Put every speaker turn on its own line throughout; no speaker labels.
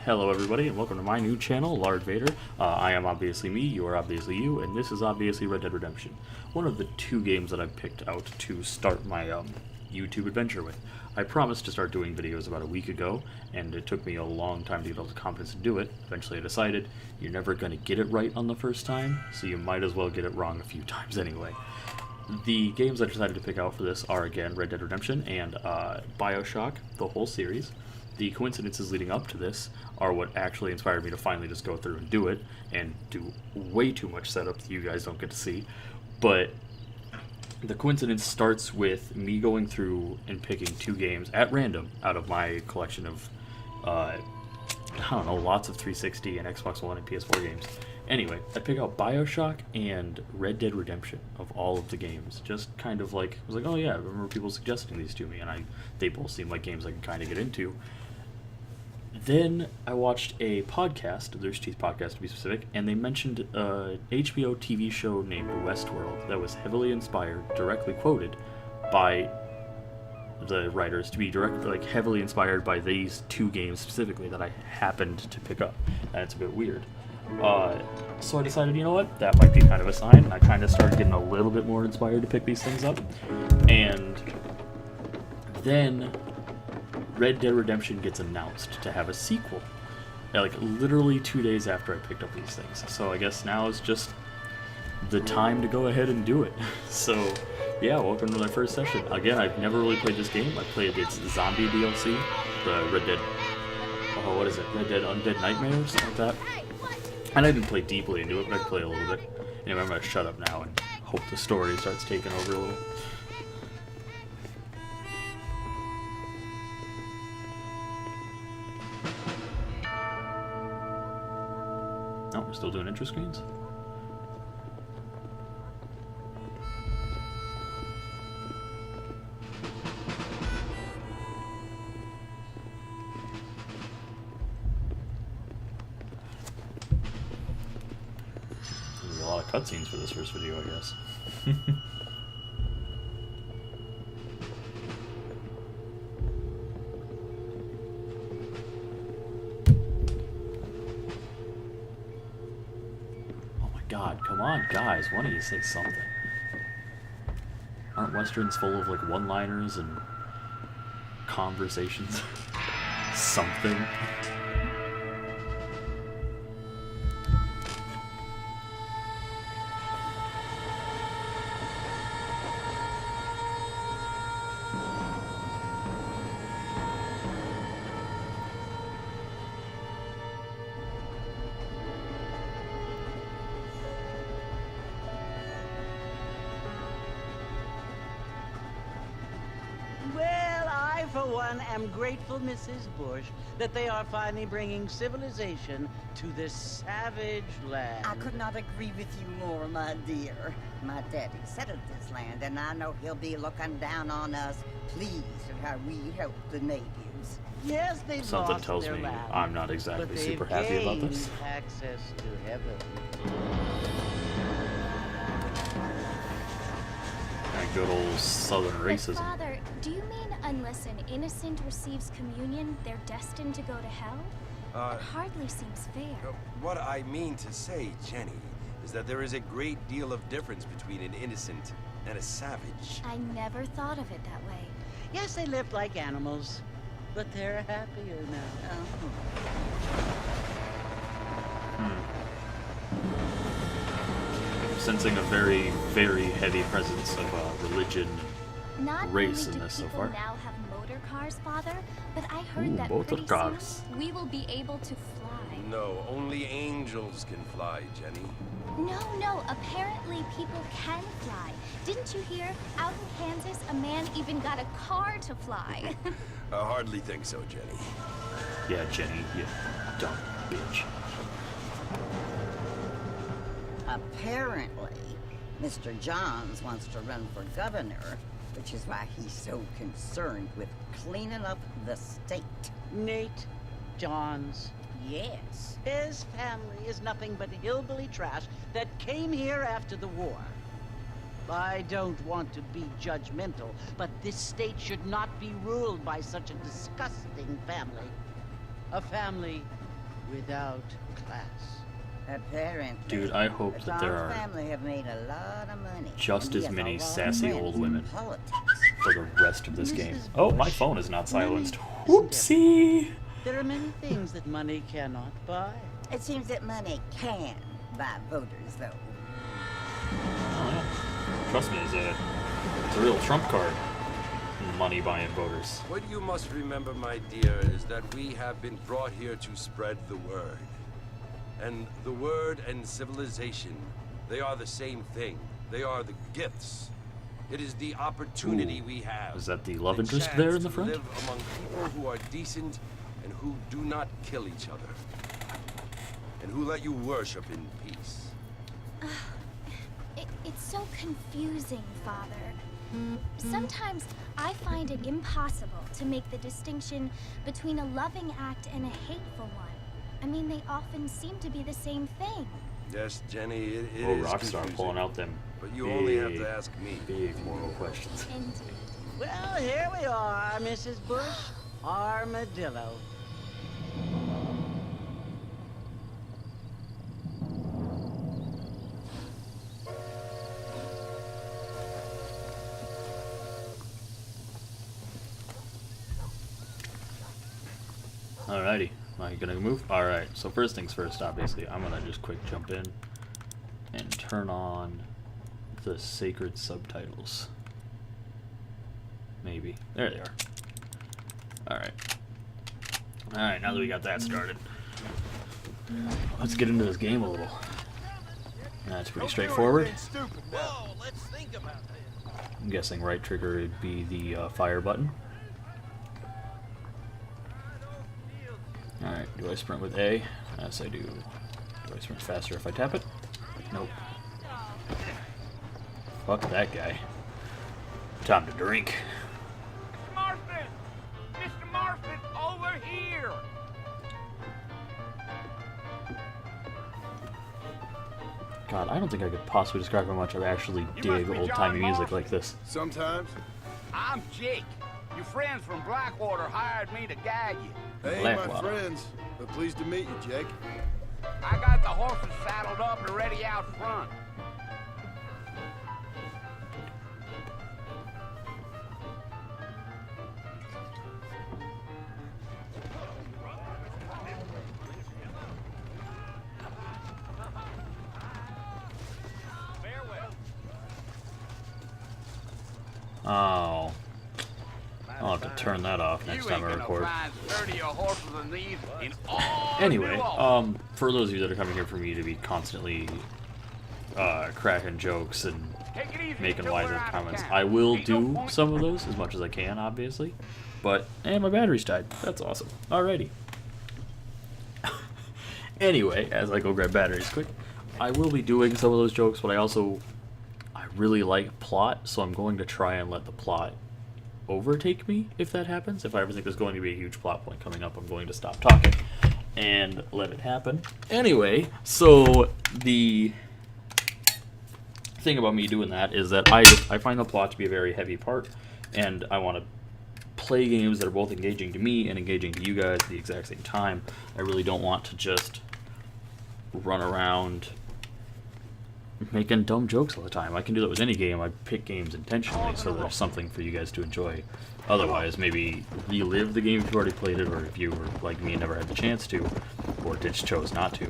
Hello everybody and welcome to my new channel, Lard Vader. I am obviously me, you are obviously you, and this is obviously Red Dead Redemption. One of the two games that I picked out to start my YouTube adventure with. I promised to start doing videos about a week ago, and it took me a long time to get all the confidence to do it. Eventually I decided, you're never going to get it right on the first time, so you might as well get it wrong a few times anyway. The games I decided to pick out for this are, again, Red Dead Redemption and Bioshock, the whole series. The coincidences leading up to this are what actually inspired me to finally just go through and do it, and do way too much setup that you guys don't get to see. But the coincidence starts with me going through and picking two games at random out of my collection of, I don't know, lots of 360 and Xbox One and PS4 games. Anyway, I pick out Bioshock and Red Dead Redemption of all of the games. Just kind of like, I was like, oh yeah, I remember people suggesting these to me, and they both seem like games I can kind of get into. Then I watched a podcast, the Rooster Teeth podcast to be specific, and they mentioned a HBO TV show named Westworld that was heavily inspired, directly quoted by the writers to be directly, like, heavily inspired by these two games specifically that I happened to pick up. And it's a bit weird. So I decided, you know what, that might be kind of a sign, and I kind of started getting a little bit more inspired to pick these things up. And then Red Dead Redemption gets announced to have a sequel, like literally 2 days after I picked up these things. So I guess now is just the time to go ahead and do it. So yeah, welcome to my first session. Again, I've never really played this game. I played its zombie DLC, the Red Dead, what is it, Red Dead Undead Nightmare or something like that. And I didn't play deeply into it, but I could play a little bit. Anyway, I'm going to shut up now and hope the story starts taking over a little. Oh, we're still doing intro screens? There's a lot of cutscenes for this first video, I guess. God, come on, guys, why don't you say something? Aren't Westerns full of, like, one-liners and conversations? Something.
For one, am grateful, Mrs. Bush, that they are finally bringing civilization to this savage land.
I could not agree with you more, my dear. My daddy settled this land, and I know he'll be looking down on us, pleased at how we help the natives.
Yes, they've
Something
lost
tells
their
me
land,
I'm not exactly
but
super
they've
happy about
gained
this.
access to heaven.
That good old southern racism.
But Father, do you mean unless an innocent receives communion, they're destined to go to hell? It hardly seems fair.
What I mean to say, Jenny, is that there is a great deal of difference between an innocent and a savage.
I never thought of it that way.
Yes, they lived like animals, but they're happier now.
I'm sensing a very, very heavy presence of religion
Not
race
only
in
do
this so
people
far.
now have motor cars, Father, but I heard
Ooh,
that
motor
pretty
cars.
soon we will be able to fly.
No, only angels can fly, Jenny.
No, apparently people can fly. Didn't you hear? Out in Kansas, a man even got a car to fly.
I hardly think so, Jenny.
Yeah, Jenny, you dumb bitch.
Apparently, Mr. Johns wants to run for governor, which is why he's so concerned with cleaning up the state.
Nate Johns.
Yes.
His family is nothing but hillbilly trash that came here after the war. I don't want to be judgmental, but this state should not be ruled by such a disgusting family. A family without class.
Apparently.
Dude, I hope
The
that there
Tom
are
family have made a lot of money.
just
and he
as
has a
many
lot of
sassy
friends
old
in
women
politics.
for the rest of this game.
Mrs.
Oh, my
Bush,
phone is not silenced.
money isn't
Whoopsie!
There are many things that money cannot buy.
It seems that money can buy voters, though.
Oh, yeah. Trust me, it's a real trump card. Money buying voters.
What you must remember, my dear, is that we have been brought here to spread the word. And the word and civilization, they are the same thing. They are the gifts. It is the opportunity we have.
Is that the love
the
interest
chance
there in the
to
front?
live among people who are decent and who do not kill each other. And who let you worship in peace.
It's so confusing, Father. Sometimes I find it impossible to make the distinction between a loving act and a hateful one. I mean, they often seem to be the same thing.
Yes, Jenny, it
Oh,
is
Rockstar
confusing.
pulling out them
But you only have to ask me.
big moral questions.
And
Well, here we are, Mrs. Bush. Armadillo.
Alrighty, am I gonna move? Alright, so first things first, obviously, I'm gonna just quick jump in and turn on the sacred subtitles. Maybe. There they are. Alright. Alright, now that we got that started, let's get into this game a little. That's pretty straightforward.
Whoa, let's think about this.
I'm guessing right trigger would be the fire button. Alright, do I sprint with A? Yes, I do. Do I sprint faster if I tap it? Nope. Fuck that guy. Time to drink.
Marfin! Mr. Marfin, over here!
God, I don't think I could possibly describe how much I actually dig
be
old-timey
John
music
Marston.
like this.
Sometimes.
I'm Jake. Your friends from Blackwater hired me to guide you.
They ain't my
Blackwater.
friends, but pleased to meet you, Jake.
I got the horses saddled up and ready out front.
Oh. I'll have to turn that off next
You
time
ain't
I
gonna
record.
find sturdier horses than these in all
Anyway,
New Orleans.
for those of you that are coming here for me to be constantly cracking jokes and
Take it easy
making
until
wiser
we're out of
comments,
town.
I will
Ain't no
do
point-
some of those as much as I can, obviously. But, and my battery's died. That's awesome. Alrighty. Anyway, as I go grab batteries quick, I will be doing some of those jokes, but I really like plot, so I'm going to try and let the plot overtake me if that happens. If I ever think there's going to be a huge plot point coming up, I'm going to stop talking and let it happen. Anyway, so the thing about me doing that is that I find the plot to be a very heavy part, and I want to play games that are both engaging to me and engaging to you guys at the exact same time. I really don't want to just run around making dumb jokes all the time. I can do that with any game. I pick games intentionally so there's something for you guys to enjoy. Otherwise, maybe relive the game if you've already played it, or if you were like me and never had the chance to, or just chose not to,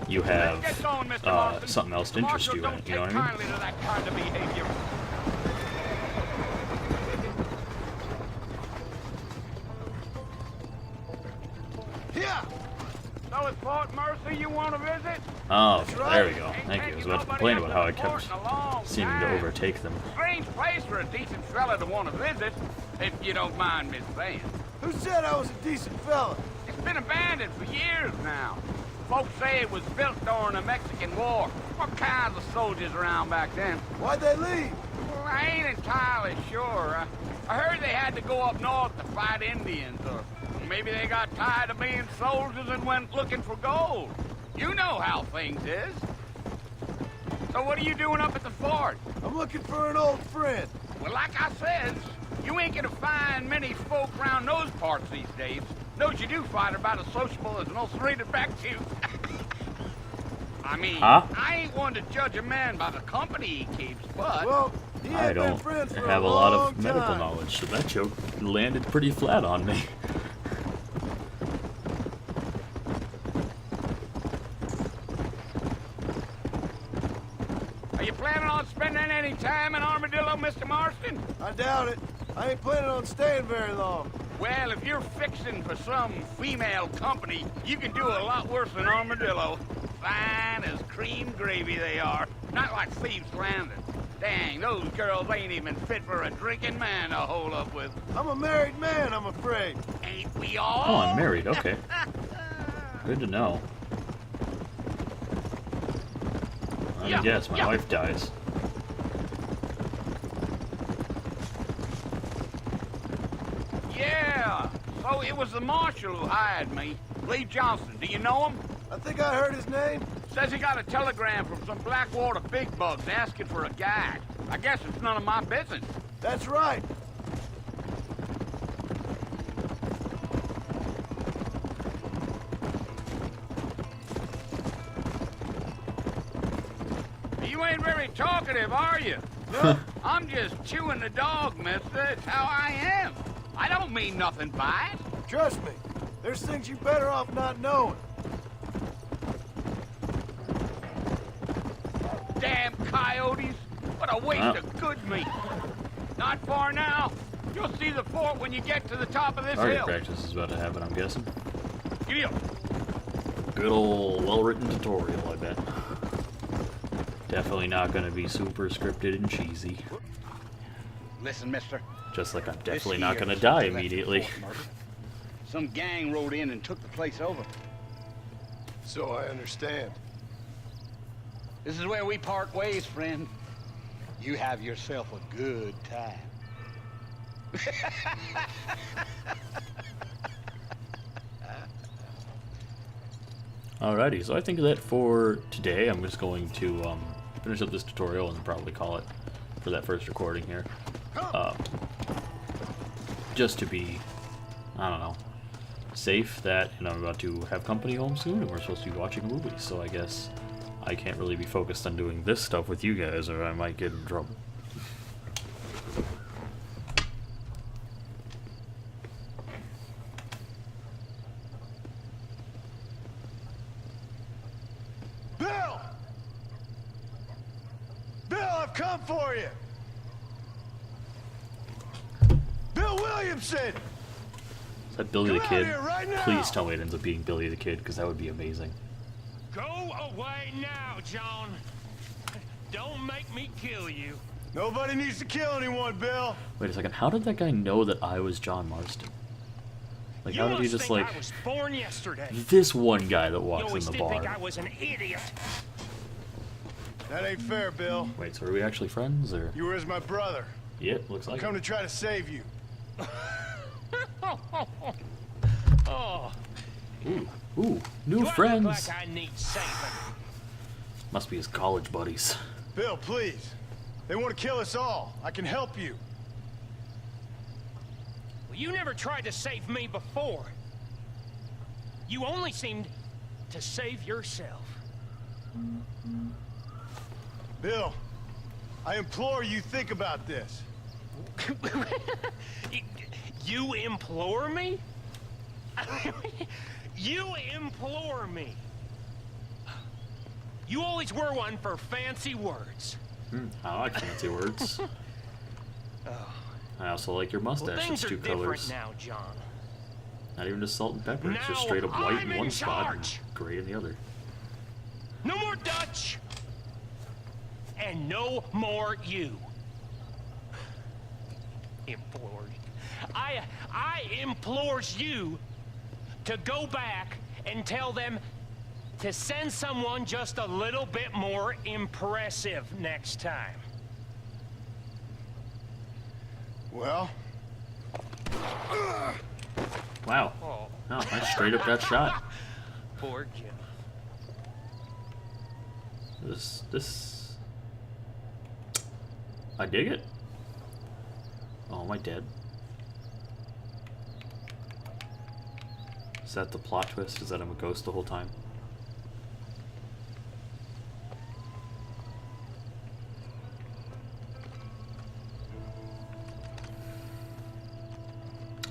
you have
Get going, Mr. Marston.
something else to interest
Marshal
you in
don't
it, you know
take
what I mean?
kindly to that kind of behavior.
Yeah!
So it's Fort Mercy you want to visit?
Oh, okay, there we go.
Ain't
Thank you. I was
taking
about to
nobody
complain
up
about
to
how I
the fort
kept
in a long
seeming to
time.
overtake them.
Strange place for a decent fella to want to visit, if you don't mind me saying.
Who said I was a decent fella?
It's been abandoned for years now. Folks say it was built during the Mexican War. What kinds of soldiers around back then?
Why'd they leave?
Well, I ain't entirely sure. I heard they had to go up north to fight Indians, or maybe they got tired of being soldiers and went looking for gold. You know how things is. So what are you doing up at the fort?
I'm looking for an old friend.
Well, like I said, you ain't gonna find many folk around those parts these days. Knows you do fight about as sociable as an ulcerated back tooth. I mean,
Huh?
I ain't one to judge a man by the company he keeps, but...
Well, he
I
ain't been
don't
friends for
have a
a
lot
long
of medical
time.
knowledge, so that joke landed pretty flat on me.
Are you planning on spending any time in Armadillo, Mr. Marston?
I doubt it. I ain't planning on staying very long.
Well, if you're fixing for some female company, you can do a lot worse than Armadillo. Fine as cream gravy they are. Not like Thieves Landing. Dang, those girls ain't even fit for a drinking man to hole up with.
I'm a married man, I'm afraid.
Ain't we all?
Oh, I'm married, okay. Good to know. I
Yeah,
guess my
yeah.
wife dies.
Yeah, so it was the marshal who hired me. Lee Johnson, do you know him?
I think I heard his name.
Says he got a telegram from some Blackwater big bugs asking for a guide. I guess it's none of my business.
That's right.
You ain't very talkative, are you?
No,
I'm just chewing the dog, mister. It's how I am. I don't mean nothing by it.
trust me. There's things you better off not knowing.
Damn coyotes. What a waste
Wow.
of good meat. Not far now. You'll see the fort when you get to the top of this
Target
hill.
practice is about to happen, I'm guessing.
Giddy up.
Good old well-written tutorial, I bet. Definitely not going to be super scripted and cheesy.
Listen, mister.
Just like I'm
This
definitely not
here
going to
is
die
left
immediately.
the fort murder. Some gang rode in and took the place over.
So I understand.
This is where we part ways, friend. You have yourself a good time.
Alrighty, so I think that for today, I'm just going to finish up this tutorial and probably call it for that first recording here. Just to be, I don't know, safe that, you know, I'm about to have company home soon and we're supposed to be watching a movie, so I guess I can't really be focused on doing this stuff with you guys or I might get in trouble.
Bill! Bill, I've come for you! Bill Williamson!
Is that Billy the
Come out
Kid?
here right now!
Please tell me it ends up being Billy the Kid, because that would be amazing.
Go away now, John. Don't make me kill you.
Nobody needs to kill anyone, Bill.
Wait a second, how did that guy know that I was John Marston? Like,
You
how did he
must
just,
think
like,
I was born yesterday.
this one guy that
You
walks in
always
the
did
bar?
think I was an idiot.
That ain't fair, Bill.
Wait, so are we actually friends, or?
You were as my brother.
Yep, looks like
Come
it.
to try to save you.
Oh,
Ooh, new
do I
friends!
look like I need saving?
Must be his college buddies.
Bill, please. They want to kill us all. I can help you.
Well, you never tried to save me before. You only seemed to save yourself.
Bill, I implore you think about this.
You implore me? You implore me? You always were one for fancy words.
I like fancy words. I also like your
Well,
mustache.
things
It's
are
two
different
colors.
now, John.
Not even just salt and pepper. It's just
Now
straight up white
I'm
in
in
one spot and
charge.
gray in the other.
No more Dutch! And no more you. Implored. I implores you to go back and tell them to send someone just a little bit more impressive next time.
Well,
Wow.
Oh,
Oh, I straight up got shot.
poor Jim.
This... I dig it. Oh, am I dead? Is that the plot twist? Is that I'm a ghost the whole time?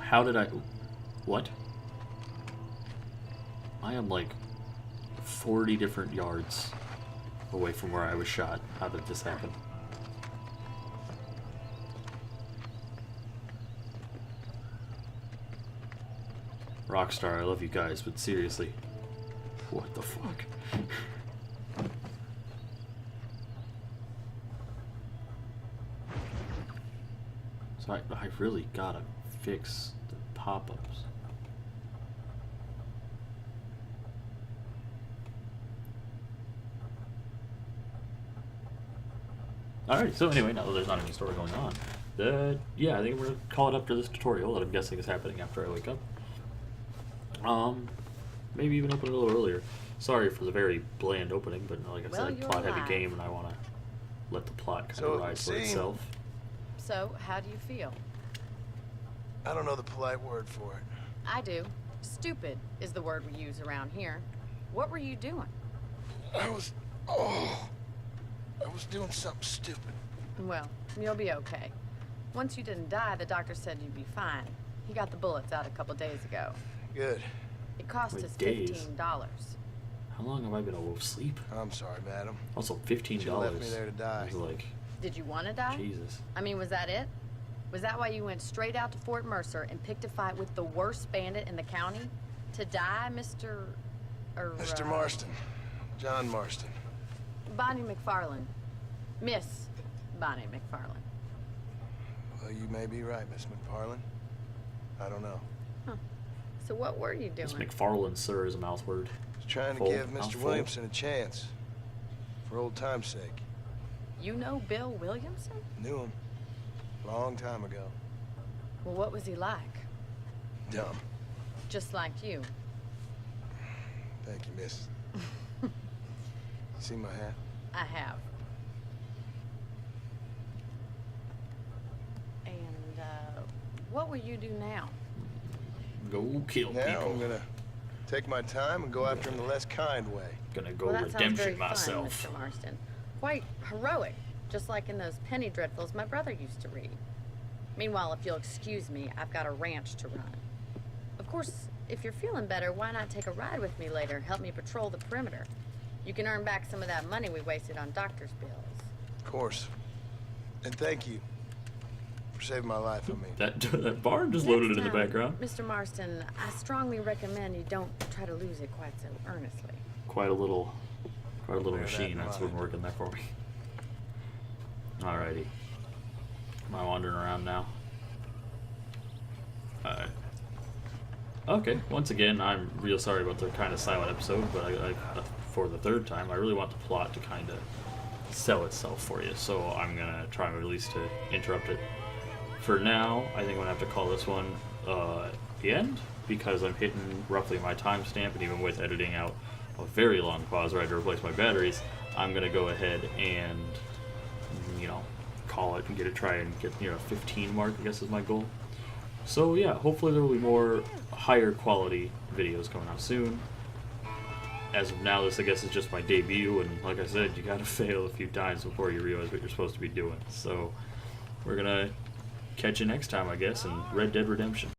How did I... What? I am like 40 different yards away from where I was shot. How did this happen? Rockstar, I love you guys, but seriously, what the fuck? So I really gotta fix the pop-ups. Alright, so anyway, now that there's not any story going on, yeah, I think we're gonna call it up to this tutorial that I'm guessing is happening after I wake up. Maybe even open it a little earlier. Sorry for the very bland opening, but like I said, plot-heavy game, and I want to let the plot kind of rise for itself.
So, how do you feel?
I don't know the polite word for it.
I do. Stupid is the word we use around here. What were you doing?
I was doing something stupid.
Well, you'll be okay. Once you didn't die, the doctor said you'd be fine. He got the bullets out a couple days ago.
Good.
It cost
Wait,
us
days?
$15.
How long have I been asleep?
I'm sorry, madam.
Also, $15.
You left me there to die.
I was like,
Did you want to die?
Jesus.
I mean, was that it? Was that why you went straight out to Fort Mercer and picked a fight with the worst bandit in the county? To die, Mr.
Mr. Marston. John Marston.
Bonnie McFarland. Miss Bonnie McFarland.
Well, you may be right, Miss McFarland. I don't know.
Huh. So what were you doing?
This McFarland, sir, is a mouth word.
I was trying to
Full,
give Mr.
mouthful.
Williamson a chance. For old time's sake.
You know Bill Williamson?
Knew him. Long time ago.
Well, what was he like?
Dumb.
Just like you.
Thank you, miss. See my hat?
I have. And, what will you do now?
Go kill
Now
people.
I'm gonna take my time and go after him the less kind way.
Gonna go
Well, that sounds very
redemption myself.
fun, Mr. Marston. Quite heroic, just like in those penny dreadfuls my brother used to read. Meanwhile, if you'll excuse me, I've got a ranch to run. Of course, if you're feeling better, why not take a ride with me later and help me patrol the perimeter? You can earn back some of that money we wasted on doctor's bills.
Of course. And thank you for saving my life, I mean.
That barn just loaded in the background.
Mr. Marston, I strongly recommend you don't try to lose it quite so earnestly.
Quite a little
Bear that
machine.
in
That's
mind.
been working there for me. Alrighty. Am I wandering around now? Alright. Okay, once again, I'm real sorry about the kind of silent episode, but for the third time, I really want the plot to kind of sell itself for you, so I'm gonna try at least to interrupt it. For now, I think I'm gonna have to call this one the end, because I'm hitting roughly my timestamp, and even with editing out a very long pause where I had to replace my batteries, I'm gonna go ahead and, you know, call it and try and get near a 15 mark, I guess is my goal. So yeah, hopefully there will be more higher quality videos coming out soon. As of now, this I guess is just my debut, and like I said, you gotta fail a few times before you realize what you're supposed to be doing. So we're gonna catch you next time, I guess, in Red Dead Redemption.